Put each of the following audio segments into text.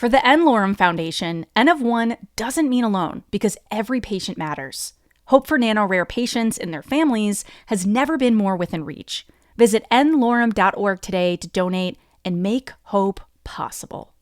For the n-Lorem Foundation, N of 1 doesn't mean alone because every patient matters. Hope for nano-rare patients and their families has never been more within reach. Visit n-Lorem.org today to donate and make hope possible.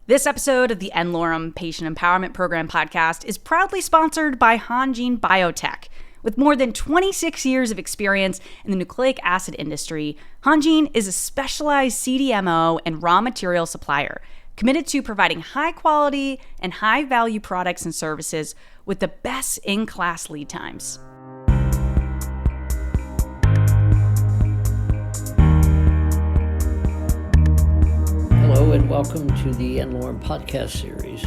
This episode of the n-Lorem Patient Empowerment Program podcast is proudly sponsored by Hanjin Biotech. With more than 26 years of experience in the nucleic acid industry, Hanjin is a specialized CDMO and raw material supplier committed to providing high-quality and high-value products and services with the best-in-class lead times. Hello and welcome to the n-Lorem podcast series,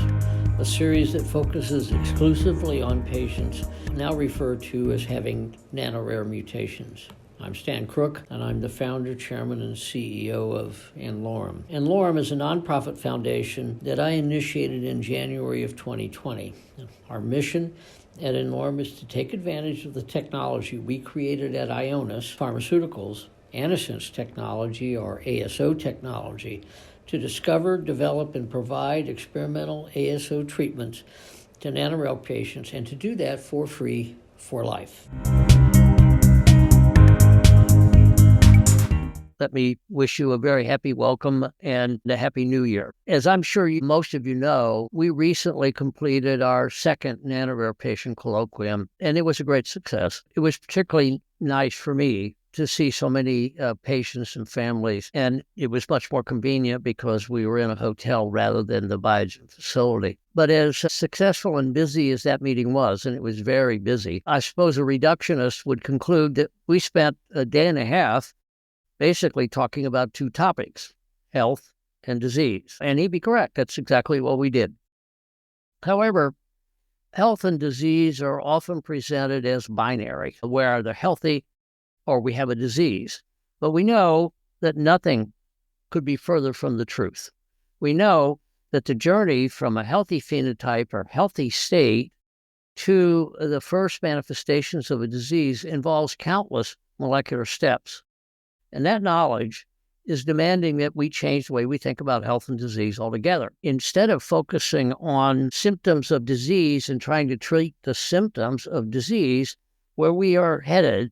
a series that focuses exclusively on patients now referred to as having nano-rare mutations. I'm Stan Crook, and I'm the founder, chairman, and CEO of n-Lorem. n-Lorem is a nonprofit foundation that I initiated in January of 2020. Our mission at n-Lorem is to take advantage of the technology we created at Ionis Pharmaceuticals, Antisense technology, or ASO technology, to discover, develop, and provide experimental ASO treatments to nano-rare patients, and to do that for free for life. Let me wish you a very happy welcome and a happy new year. As I'm sure most of you know, we recently completed our second nano-rare patient colloquium, and it was a great success. It was particularly nice for me to see so many patients and families, and it was much more convenient because we were in a hotel rather than the Biogen facility. But as successful and busy as that meeting was, and it was very busy, I suppose a reductionist would conclude that we spent a day and a half basically talking about two topics, health and disease. And he'd be correct. That's exactly what we did. However, health and disease are often presented as binary, where they're healthy or we have a disease. But we know that nothing could be further from the truth. We know that the journey from a healthy phenotype or healthy state to the first manifestations of a disease involves countless molecular steps. And that knowledge is demanding that we change the way we think about health and disease altogether. Instead of focusing on symptoms of disease and trying to treat the symptoms of disease, where we are headed,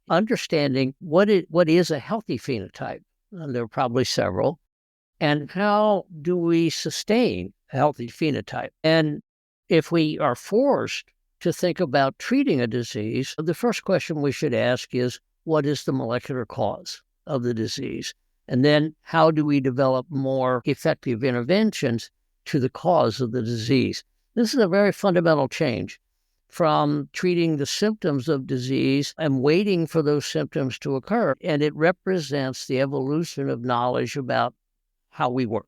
understanding what is a healthy phenotype, and there are probably several, and how do we sustain a healthy phenotype. And if we are forced to think about treating a disease, the first question we should ask is, what is the molecular cause of the disease? And then how do we develop more effective interventions to the cause of the disease? This is a very fundamental change from treating the symptoms of disease and waiting for those symptoms to occur. And it represents the evolution of knowledge about how we work.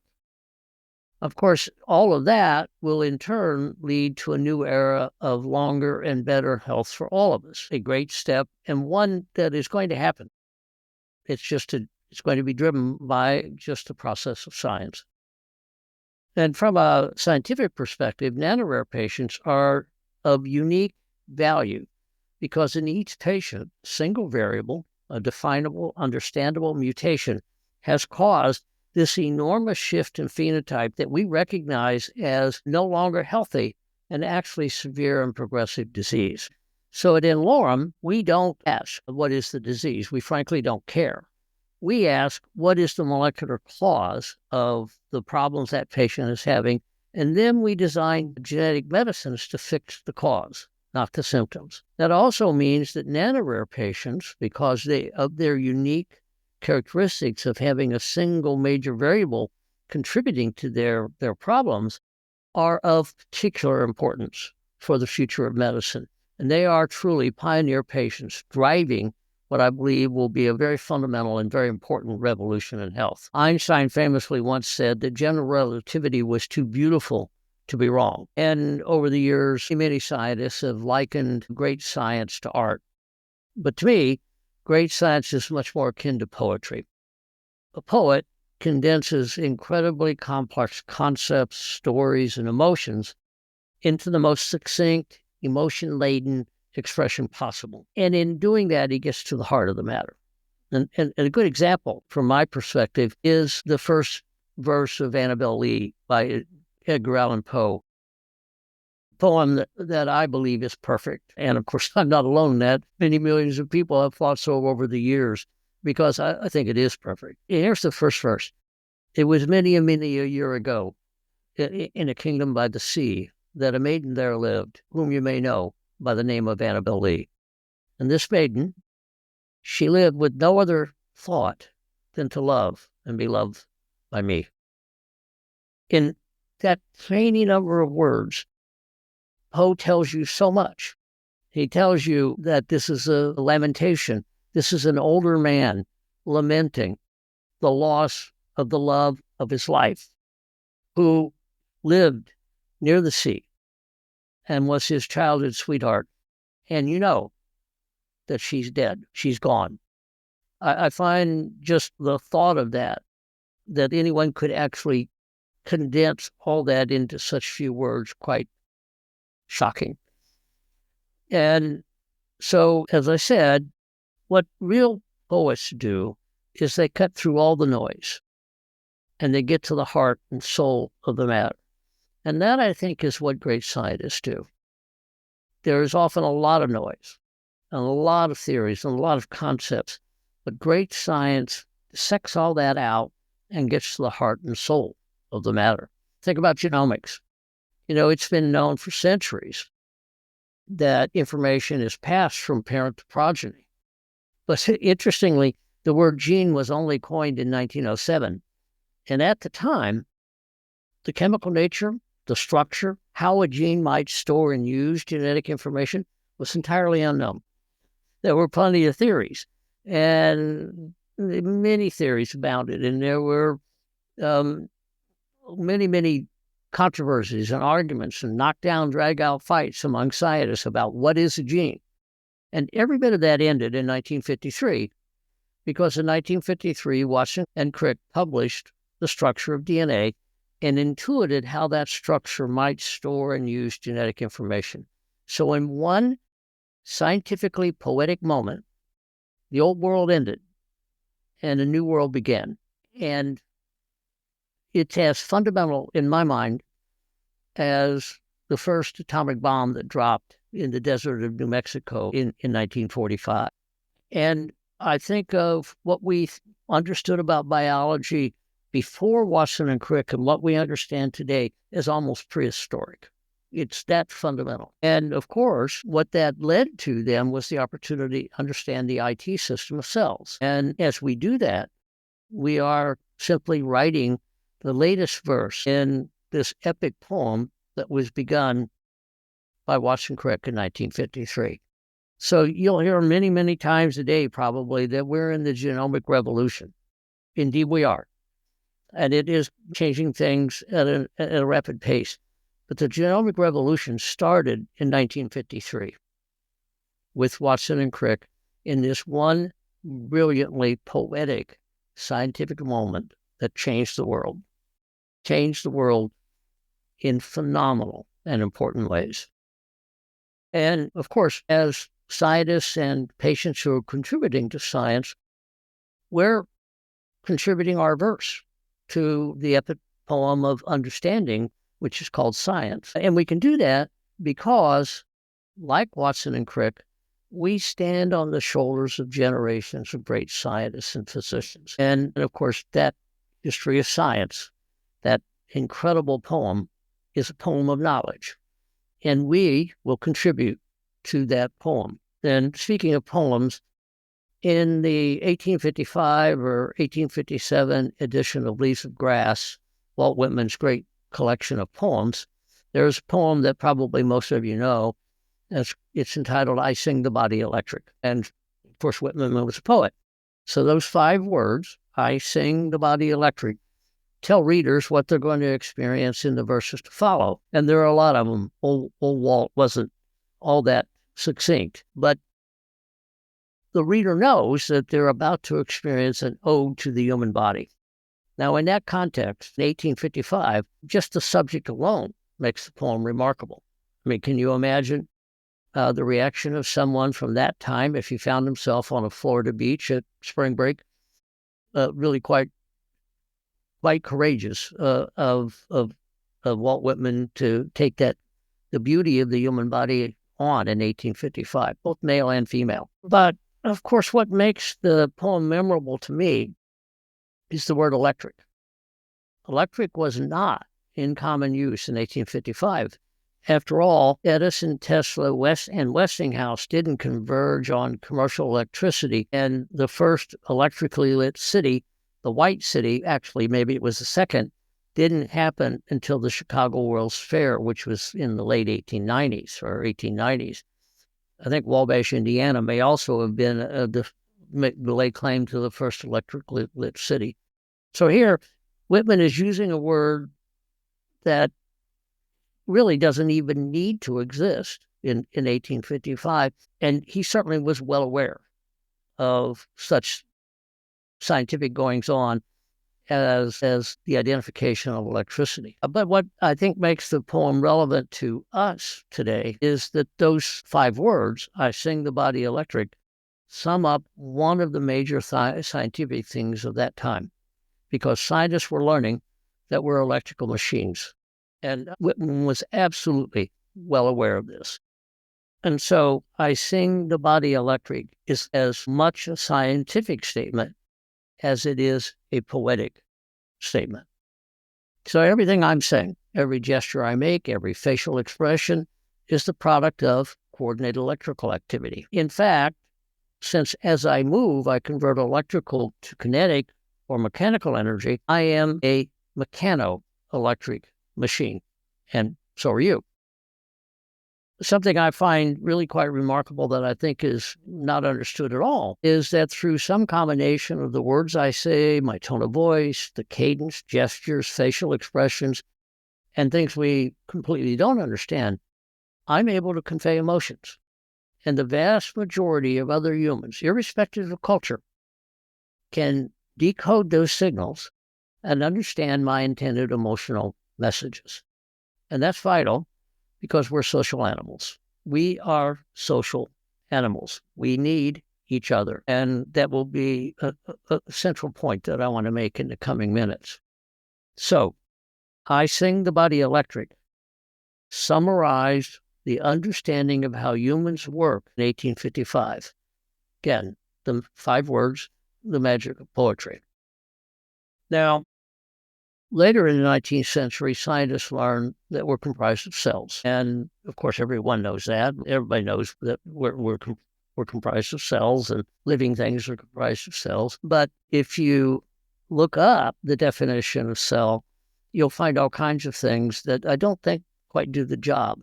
Of course, all of that will in turn lead to a new era of longer and better health for all of us. A great step, and one that is going to happen. It's going to be driven by just the process of science. And from a scientific perspective, nano-rare patients are of unique value because in each patient, a single variable, a definable, understandable mutation has caused this enormous shift in phenotype that we recognize as no longer healthy and actually severe and progressive disease. So at n-Lorem, we don't ask, what is the disease? We frankly don't care. We ask, what is the molecular cause of the problems that patient is having? And then we design genetic medicines to fix the cause, not the symptoms. That also means that nano-rare patients, because of their unique characteristics of having a single major variable contributing to their problems, are of particular importance for the future of medicine. And they are truly pioneer patients driving what I believe will be a very fundamental and very important revolution in health. Einstein famously once said that general relativity was too beautiful to be wrong. And over the years, many scientists have likened great science to art. But to me, great science is much more akin to poetry. A poet condenses incredibly complex concepts, stories, and emotions into the most succinct, emotion-laden expression possible. And in doing that, he gets to the heart of the matter. And a good example, from my perspective, is the first verse of Annabel Lee by Edgar Allan Poe, poem that I believe is perfect. And of course, I'm not alone in that. Many millions of people have thought so over the years because I think it is perfect. Here's the first verse. It was many a year ago in a kingdom by the sea that a maiden there lived, whom you may know by the name of Annabel Lee. And this maiden, she lived with no other thought than to love and be loved by me. In that tiny number of words, Poe tells you so much. He tells you that this is a lamentation. This is an older man lamenting the loss of the love of his life, who lived near the sea and was his childhood sweetheart. And you know that she's dead. She's gone. I find just the thought of that anyone could actually condense all that into such few words, quite shocking. And so, as I said, what real poets do is they cut through all the noise and they get to the heart and soul of the matter. And that, I think, is what great scientists do. There is often a lot of noise and a lot of theories and a lot of concepts, but great science dissects all that out and gets to the heart and soul of the matter. Think about genomics. It's been known for centuries that information is passed from parent to progeny. But interestingly, the word gene was only coined in 1907. And at the time, the chemical nature, the structure, how a gene might store and use genetic information was entirely unknown. There were plenty of theories, and many theories abounded, and there were many controversies and arguments and knockdown, drag-out fights among scientists about what is a gene. And every bit of that ended in 1953, because in 1953, Watson and Crick published The Structure of DNA and intuited how that structure might store and use genetic information. So in one scientifically poetic moment, the old world ended and a new world began. And it's as fundamental in my mind as the first atomic bomb that dropped in the desert of New Mexico in 1945. And I think of what we understood about biology before Watson and Crick and what we understand today as almost prehistoric. It's that fundamental. And of course, what that led to then was the opportunity to understand the IT system of cells. And as we do that, we are simply writing the latest verse in this epic poem that was begun by Watson Crick in 1953. So you'll hear many times a day probably that we're in the genomic revolution. Indeed, we are. And it is changing things at a rapid pace. But the genomic revolution started in 1953 with Watson and Crick in this one brilliantly poetic scientific moment that changed the world in phenomenal and important ways. And of course, as scientists and patients who are contributing to science, we're contributing our verse to the epic poem of understanding, which is called science. And we can do that because, like Watson and Crick, we stand on the shoulders of generations of great scientists and physicians. And of course, that history of science, that incredible poem, is a poem of knowledge. And we will contribute to that poem. And speaking of poems, in the 1855 or 1857 edition of Leaves of Grass, Walt Whitman's great collection of poems, there's a poem that probably most of you know. It's entitled, I Sing the Body Electric. And of course, Whitman was a poet. So those 5 words, I sing the body electric, tell readers what they're going to experience in the verses to follow. And there are a lot of them. Old Walt wasn't all that succinct, but the reader knows that they're about to experience an ode to the human body. Now, in that context, in 1855, just the subject alone makes the poem remarkable. I mean, can you imagine the reaction of someone from that time if he found himself on a Florida beach at spring break? Really quite quite courageous of Walt Whitman to take the beauty of the human body on in 1855, both male and female. But of course, what makes the poem memorable to me is the word electric. Electric was not in common use in 1855. After all, Edison, Tesla, and Westinghouse didn't converge on commercial electricity, and the first electrically lit city, the White City, actually maybe it was the second, didn't happen until the Chicago World's Fair, which was in the late 1890s or 1890s. I think Wabash, Indiana may also have been the lay claim to the first electrically lit city. So here, Whitman is using a word that really doesn't even need to exist in 1855. And he certainly was well aware of such scientific goings-on as the identification of electricity. But what I think makes the poem relevant to us today is that those 5 words, I sing the body electric, sum up one of the major scientific things of that time, because scientists were learning that we're electrical machines. And Whitman was absolutely well aware of this. And so I sing the body electric is as much a scientific statement as it is a poetic statement. So everything I'm saying, every gesture I make, every facial expression is the product of coordinated electrical activity. In fact, since as I move, I convert electrical to kinetic or mechanical energy, I am a mechano-electric machine, and so are you. Something I find really quite remarkable that I think is not understood at all is that through some combination of the words I say, my tone of voice, the cadence, gestures, facial expressions, and things we completely don't understand, I'm able to convey emotions. And the vast majority of other humans, irrespective of culture, can decode those signals and understand my intended emotional messages. And that's vital because we're social animals. We are social animals. We need each other. And that will be a central point that I want to make in the coming minutes. So, I Sing the Body Electric summarized the understanding of how humans work in 1855. Again, the 5 words, the magic of poetry. Now, later in the 19th century, scientists learned that we're comprised of cells. And of course, everyone knows that. Everybody knows that we're comprised of cells, and living things are comprised of cells. But if you look up the definition of cell, you'll find all kinds of things that I don't think quite do the job.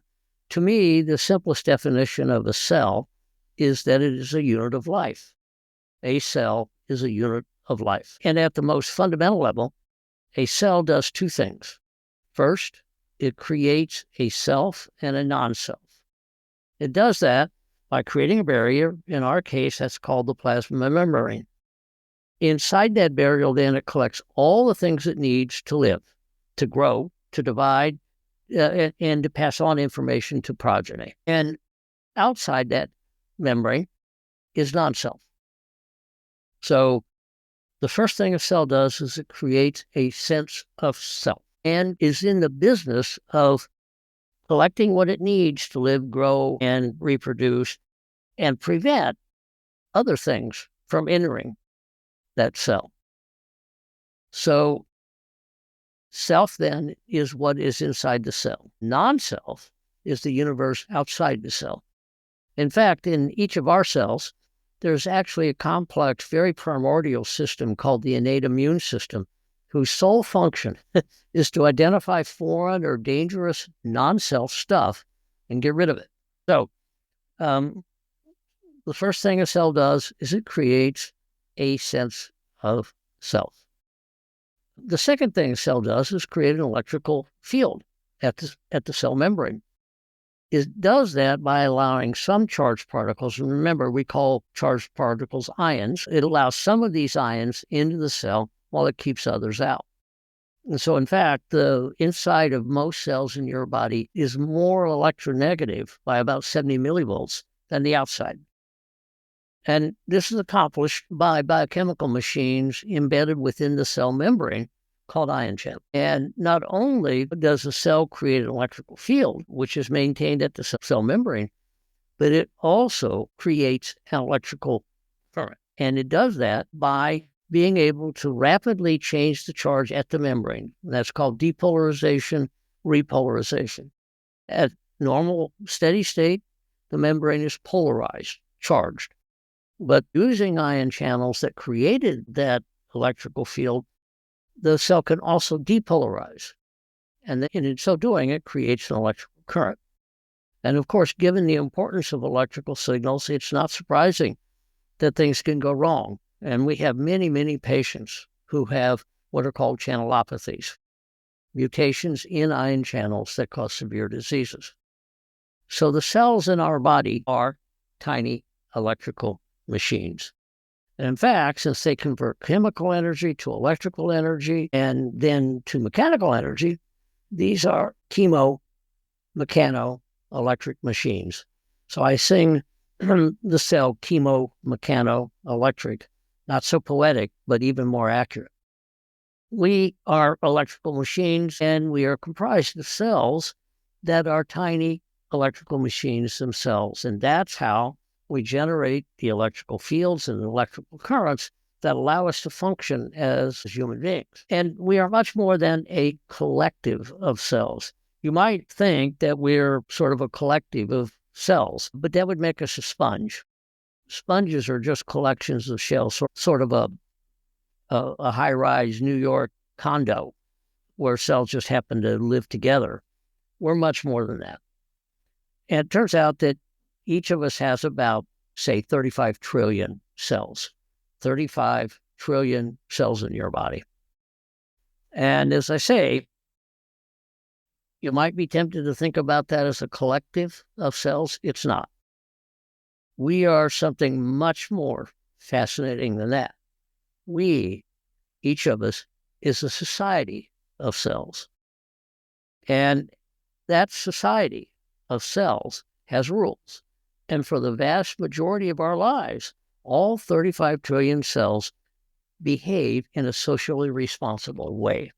To me, the simplest definition of a cell is that it is a unit of life. A cell is a unit of life. And at the most fundamental level, a cell does 2 things. First, it creates a self and a non-self. It does that by creating a barrier. In our case, that's called the plasma membrane. Inside that barrier, then, it collects all the things it needs to live, to grow, to divide, and to pass on information to progeny. And outside that membrane is non-self. So the first thing a cell does is it creates a sense of self and is in the business of collecting what it needs to live, grow, and reproduce, and prevent other things from entering that cell. So self then is what is inside the cell. Non-self is the universe outside the cell. In fact, in each of our cells, there's actually a complex, very primordial system called the innate immune system, whose sole function is to identify foreign or dangerous non-self stuff and get rid of it. So the first thing a cell does is it creates a sense of self. The second thing a cell does is create an electrical field at the cell membrane. It does that by allowing some charged particles, and remember, we call charged particles ions. It allows some of these ions into the cell while it keeps others out. And so, in fact, the inside of most cells in your body is more electronegative by about 70 millivolts than the outside. And this is accomplished by biochemical machines embedded within the cell membrane, called ion channel. And not only does the cell create an electrical field, which is maintained at the cell membrane, but it also creates an electrical current. And it does that by being able to rapidly change the charge at the membrane. That's called depolarization, repolarization. At normal steady state, the membrane is polarized, charged. But using ion channels that created that electrical field, the cell can also depolarize. And in so doing, it creates an electrical current. And of course, given the importance of electrical signals, it's not surprising that things can go wrong. And we have many, many patients who have what are called channelopathies, mutations in ion channels that cause severe diseases. So the cells in our body are tiny electrical machines. And in fact, since they convert chemical energy to electrical energy and then to mechanical energy, these are chemo-mechano-electric machines. So I sing the cell chemo-mechano-electric, not so poetic, but even more accurate. We are electrical machines, and we are comprised of cells that are tiny electrical machines themselves. And that's how we generate the electrical fields and electrical currents that allow us to function as human beings. And we are much more than a collective of cells. You might think that we're sort of a collective of cells, but that would make us a sponge. Sponges are just collections of shells, sort of a high-rise New York condo where cells just happen to live together. We're much more than that. And it turns out that each of us has about, say, 35 trillion cells. 35 trillion cells in your body. And as I say, you might be tempted to think about that as a collective of cells. It's not. We are something much more fascinating than that. We, each of us, is a society of cells. And that society of cells has rules. And for the vast majority of our lives, all 35 trillion cells behave in a socially responsible way.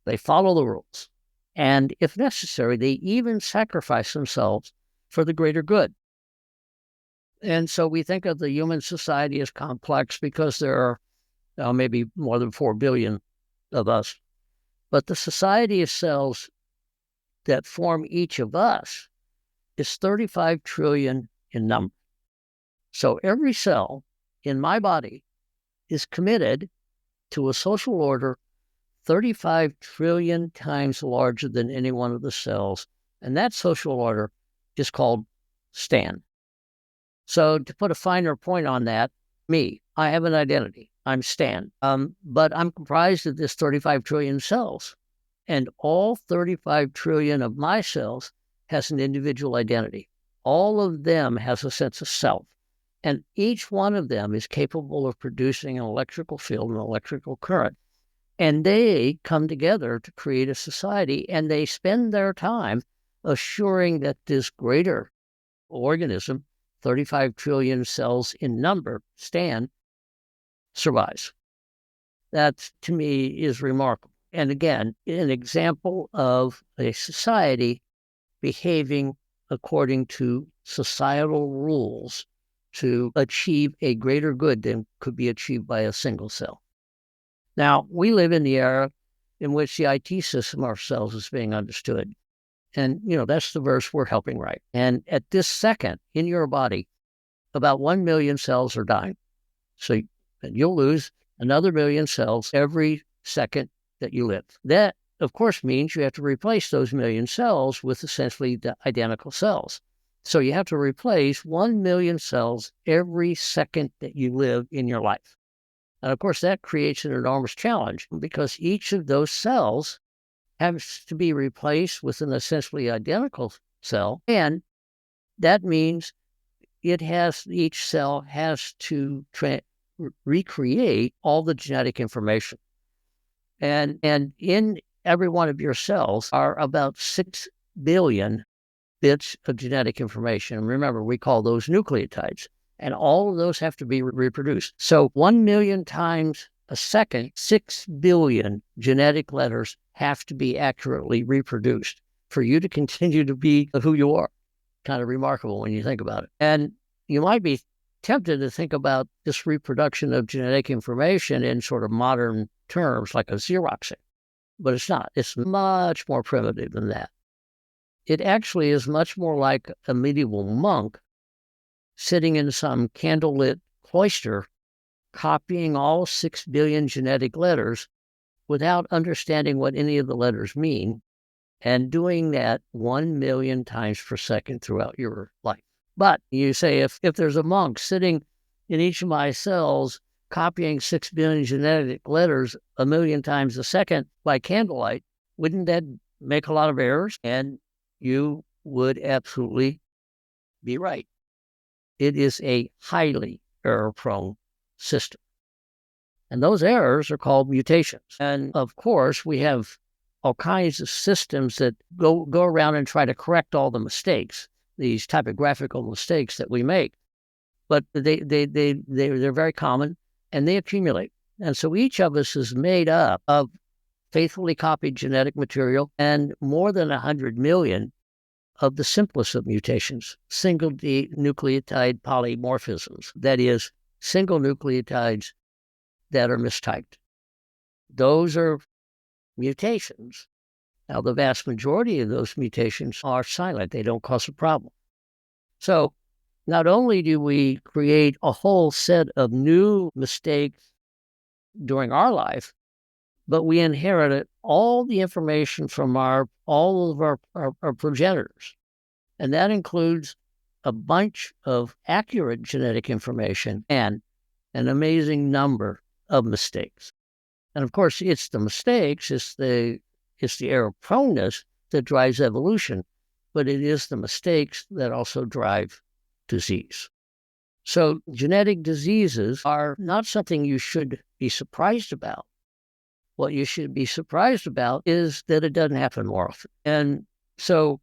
They follow the rules. And if necessary, they even sacrifice themselves for the greater good. And so we think of the human society as complex because there are maybe more than 4 billion of us. But the society of cells that form each of us is 35 trillion in number. So every cell in my body is committed to a social order 35 trillion times larger than any one of the cells. And that social order is called Stan. So to put a finer point on that, I have an identity. I'm Stan. But I'm comprised of this 35 trillion cells. And all 35 trillion of my cells has an individual identity. All of them has a sense of self. And each one of them is capable of producing an electrical field, an electrical current. And they come together to create a society, and they spend their time assuring that this greater organism, 35 trillion cells in number, Stan, survives. That, to me, is remarkable. And again, an example of a society behaving according to societal rules to achieve a greater good than could be achieved by a single cell. Now, we live in the era in which the IT system ourselves is being understood. And, that's the verse we're helping write. And at this second, in your body, about 1 million cells are dying. So you'll lose another million cells every second that you live. That, of course, means you have to replace those million cells with essentially the identical cells. So you have to replace 1 million cells every second that you live in your life. And of course, that creates an enormous challenge because each of those cells has to be replaced with an essentially identical cell. And that means each cell has to recreate all the genetic information. And in every one of your cells are about 6 billion bits of genetic information. And remember, we call those nucleotides. And all of those have to be reproduced. So 1 million times a second, 6 billion genetic letters have to be accurately reproduced for you to continue to be who you are. Kind of remarkable when you think about it. And you might be tempted to think about this reproduction of genetic information in sort of modern terms, like a Xeroxing, but it's not. It's much more primitive than that. It actually is much more like a medieval monk sitting in some candlelit cloister, copying all 6 billion genetic letters without understanding what any of the letters mean, and doing that 1 million times per second throughout your life. But you say, if there's a monk sitting in each of my cells copying 6 billion genetic letters 1 million times a second by candlelight, wouldn't that make a lot of errors? And you would absolutely be right. It is a highly error-prone system. And those errors are called mutations. And of course, we have all kinds of systems that go around and try to correct all the mistakes, these typographical mistakes that we make. But they're very common and they accumulate. And so each of us is made up of faithfully copied genetic material and more than 100 million of the simplest of mutations, single nucleotide polymorphisms, that is, single nucleotides that are mistyped. Those are mutations. Now, the vast majority of those mutations are silent. They don't cause a problem. So not only do we create a whole set of new mistakes during our life, but we inherited all the information from all of our progenitors. And that includes a bunch of accurate genetic information and an amazing number of mistakes. And of course, it's the mistakes, it's the error proneness that drives evolution, but it is the mistakes that also drive disease. So genetic diseases are not something you should be surprised about. What you should be surprised about is that it doesn't happen more often. And so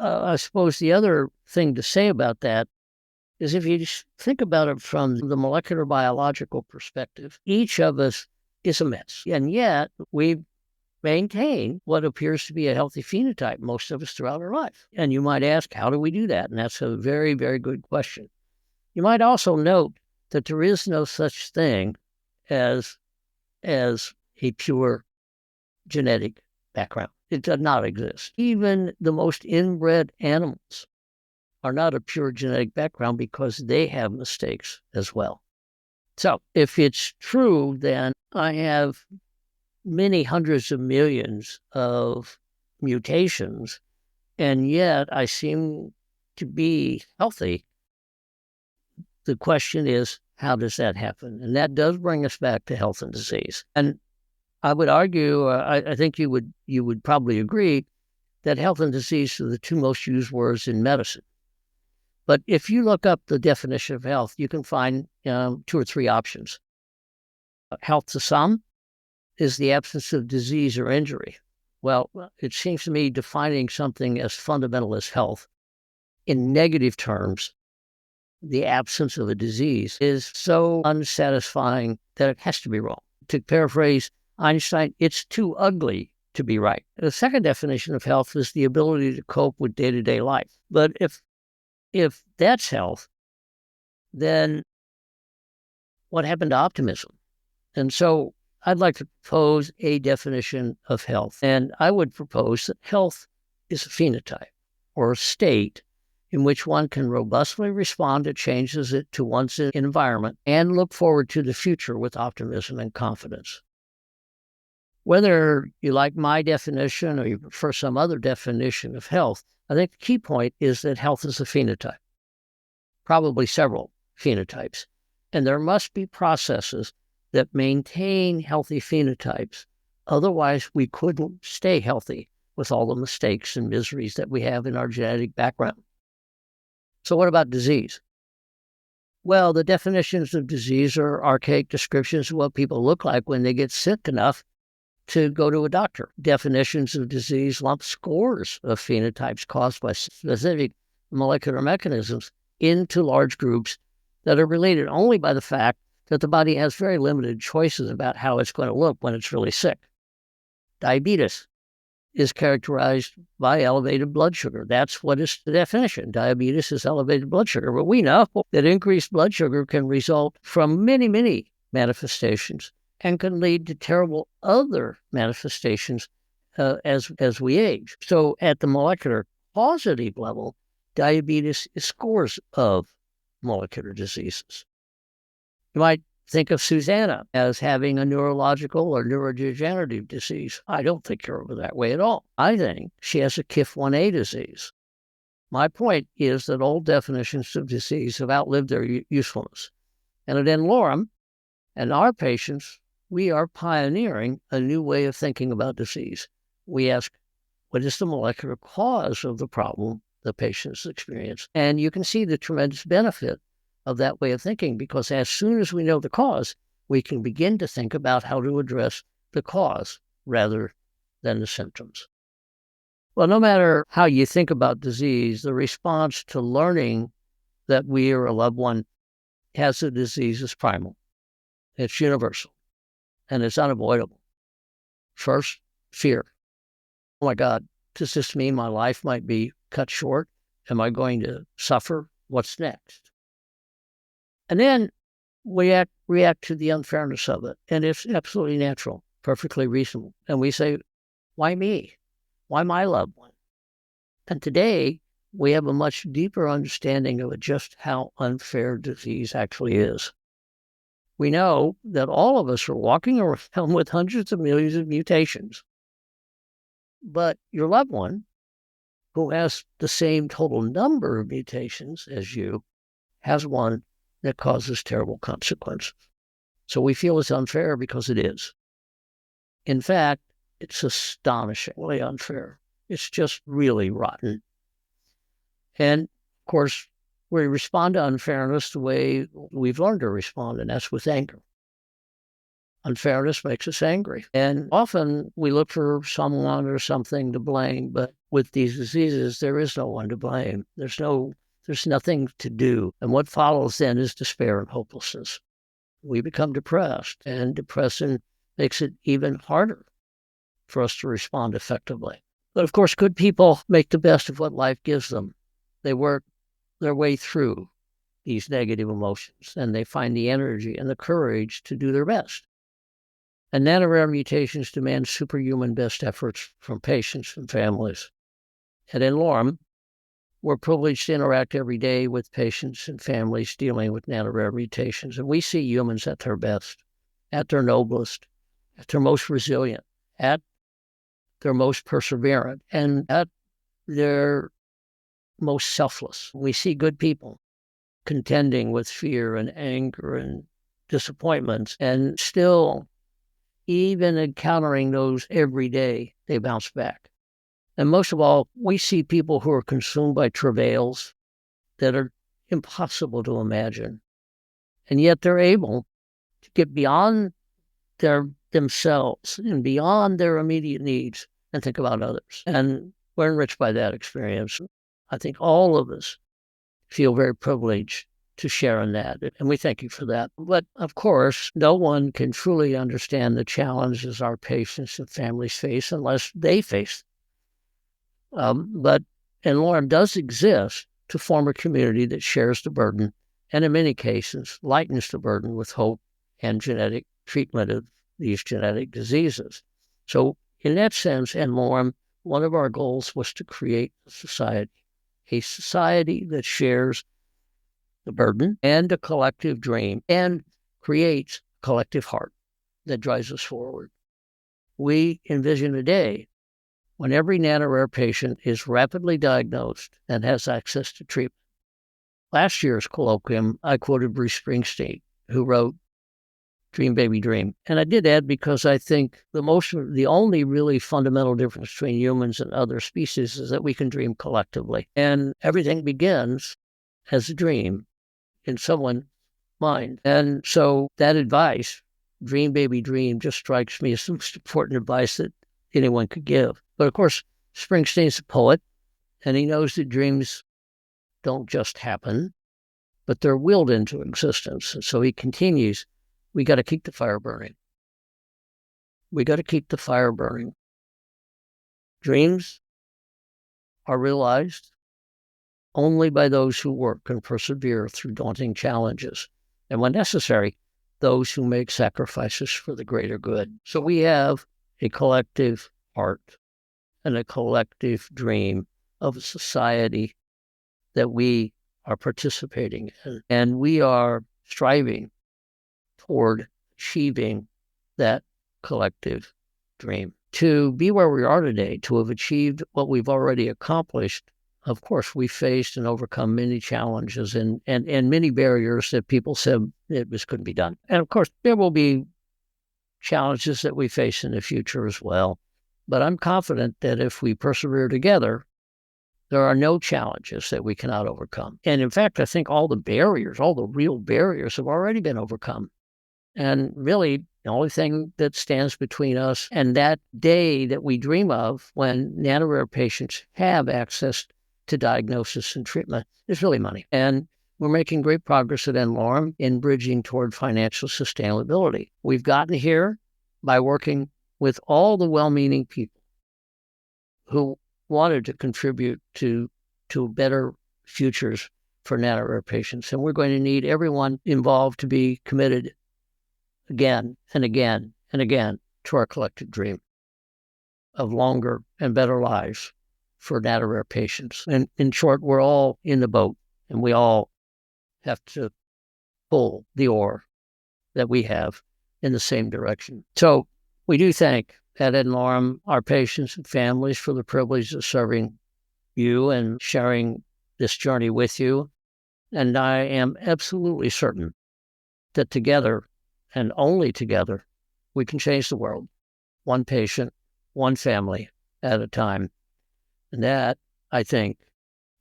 I suppose the other thing to say about that is, if you just think about it from the molecular biological perspective, each of us is a mess. And yet we maintain what appears to be a healthy phenotype, most of us, throughout our life. And you might ask, how do we do that? And that's a very, very good question. You might also note that there is no such thing as a pure genetic background. It does not exist. Even the most inbred animals are not a pure genetic background because they have mistakes as well. So if it's true, then I have many hundreds of millions of mutations, and yet I seem to be healthy. The question is, how does that happen? And that does bring us back to health and disease. And I would argue, I think you would probably agree, that health and disease are the two most used words in medicine. But if you look up the definition of health, you can find 2 or 3 options. Health to some is the absence of disease or injury. Well, it seems to me defining something as fundamental as health in negative terms, the absence of a disease, is so unsatisfying that it has to be wrong. To paraphrase Einstein, it's too ugly to be right. The second definition of health is the ability to cope with day-to-day life. But if that's health, then what happened to optimism? And so I'd like to propose a definition of health. And I would propose that health is a phenotype or a state in which one can robustly respond to changes to one's environment and look forward to the future with optimism and confidence. Whether you like my definition or you prefer some other definition of health, I think the key point is that health is a phenotype, probably several phenotypes. And there must be processes that maintain healthy phenotypes. Otherwise, we couldn't stay healthy with all the mistakes and miseries that we have in our genetic background. So what about disease? Well, the definitions of disease are archaic descriptions of what people look like when they get sick enough to go to a doctor. Definitions of disease lump scores of phenotypes caused by specific molecular mechanisms into large groups that are related only by the fact that the body has very limited choices about how it's going to look when it's really sick. Diabetes is characterized by elevated blood sugar. That's what is the definition. Diabetes is elevated blood sugar. But we know that increased blood sugar can result from many, many manifestations and can lead to terrible other manifestations as we age. So at the molecular causative level, diabetes is scores of molecular diseases. You might think of Susanna as having a neurological or neurodegenerative disease. I don't think her of that way at all. I think she has a KIF1A disease. My point is that old definitions of disease have outlived their usefulness. And at n-Lorem and our patients, we are pioneering a new way of thinking about disease. We ask, what is the molecular cause of the problem the patients experience? And you can see the tremendous benefit of that way of thinking, because as soon as we know the cause, we can begin to think about how to address the cause rather than the symptoms. Well, no matter how you think about disease, the response to learning that we or a loved one has a disease is primal. It's universal, and it's unavoidable. First, fear. Oh my God, does this mean my life might be cut short? Am I going to suffer? What's next? And then we react to the unfairness of it. And it's absolutely natural, perfectly reasonable. And we say, why me? Why my loved one? And today, we have a much deeper understanding of just how unfair disease actually is. We know that all of us are walking around with hundreds of millions of mutations. But your loved one, who has the same total number of mutations as you, has one that causes terrible consequences. So we feel it's unfair because it is. In fact, it's astonishingly unfair. It's just really rotten. And of course, we respond to unfairness the way we've learned to respond, and that's with anger. Unfairness makes us angry. And often we look for someone or something to blame, but with these diseases, there is no one to blame. There's nothing to do. And what follows then is despair and hopelessness. We become depressed, and depression makes it even harder for us to respond effectively. But of course, good people make the best of what life gives them. They work their way through these negative emotions, and they find the energy and the courage to do their best. And nano-rare mutations demand superhuman best efforts from patients and families. At n-Lorem, we're privileged to interact every day with patients and families dealing with nano-rare mutations, and we see humans at their best, at their noblest, at their most resilient, at their most perseverant, and at their most selfless. We see good people contending with fear and anger and disappointments, and still, even encountering those every day, they bounce back. And most of all, we see people who are consumed by travails that are impossible to imagine. And yet they're able to get beyond themselves and beyond their immediate needs and think about others. And we're enriched by that experience. I think all of us feel very privileged to share in that, and we thank you for that. But of course, no one can truly understand the challenges our patients and families face unless they face them. But n-Lorem does exist to form a community that shares the burden, and in many cases, lightens the burden with hope and genetic treatment of these genetic diseases. So in that sense, n-Lorem, one of our goals was to create a society that shares the burden and a collective dream and creates a collective heart that drives us forward. We envision a day when every nano-rare patient is rapidly diagnosed and has access to treatment. Last year's colloquium, I quoted Bruce Springsteen, who wrote Dream Baby Dream. And I did add because I think the only really fundamental difference between humans and other species is that we can dream collectively. And everything begins as a dream in someone's mind. And so that advice, Dream Baby Dream, just strikes me as the most important advice that anyone could give. But of course, Springsteen's a poet, and he knows that dreams don't just happen, but they're willed into existence. And so he continues we got to keep the fire burning. We got to keep the fire burning. Dreams are realized only by those who work and persevere through daunting challenges, and when necessary, those who make sacrifices for the greater good. So we have a collective heart and a collective dream of a society that we are participating in, and we are striving toward achieving that collective dream. To be where we are today, to have achieved what we've already accomplished, of course, we faced and overcome many challenges and many barriers that people said this couldn't be done. And of course, there will be challenges that we face in the future as well. But I'm confident that if we persevere together, there are no challenges that we cannot overcome. And in fact, I think all the barriers, all the real barriers have already been overcome. And really, the only thing that stands between us and that day that we dream of when nano-rare patients have access to diagnosis and treatment is really money. And we're making great progress at n-Lorem in bridging toward financial sustainability. We've gotten here by working with all the well-meaning people who wanted to contribute to better futures for nano-rare patients. And we're going to need everyone involved to be committed again and again and again to our collective dream of longer and better lives for nano-rare patients. And in short, we're all in the boat, and we all have to pull the oar that we have in the same direction. So we do thank at n-Lorem our patients and families for the privilege of serving you and sharing this journey with you. And I am absolutely certain that together, and only together, we can change the world, one patient, one family at a time. And that, I think,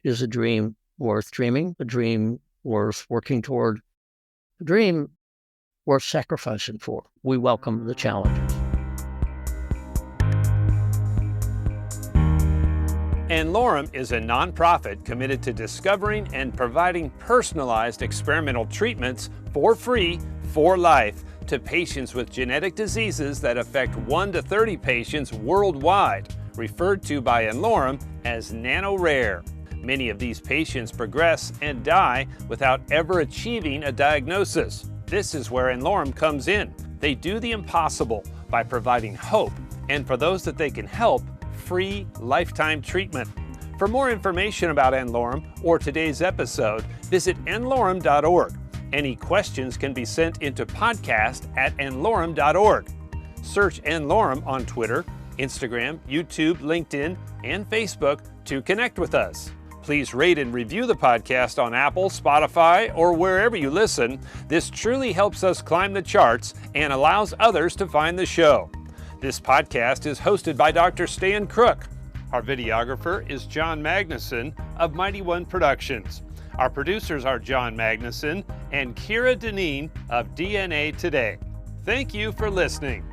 is a dream worth dreaming, a dream worth working toward, a dream worth sacrificing for. We welcome the challenges. n-Lorem is a nonprofit committed to discovering and providing personalized experimental treatments for free, for life, to patients with genetic diseases that affect 1 to 30 patients worldwide, referred to by n-Lorem as nano-rare. Many of these patients progress and die without ever achieving a diagnosis. This is where n-Lorem comes in. They do the impossible by providing hope, and for those that they can help, free lifetime treatment. For more information about n-Lorem or today's episode, visit n-Lorem.org. Any questions can be sent into podcast@n-Lorem.org. Search n-Lorem on Twitter, Instagram, YouTube, LinkedIn, and Facebook to connect with us. Please rate and review the podcast on Apple, Spotify, or wherever you listen. This truly helps us climb the charts and allows others to find the show. This podcast is hosted by Dr. Stan Crook. Our videographer is John Magnuson of Mighty One Productions. Our producers are John Magnuson and Kira Deneen of DNA Today. Thank you for listening.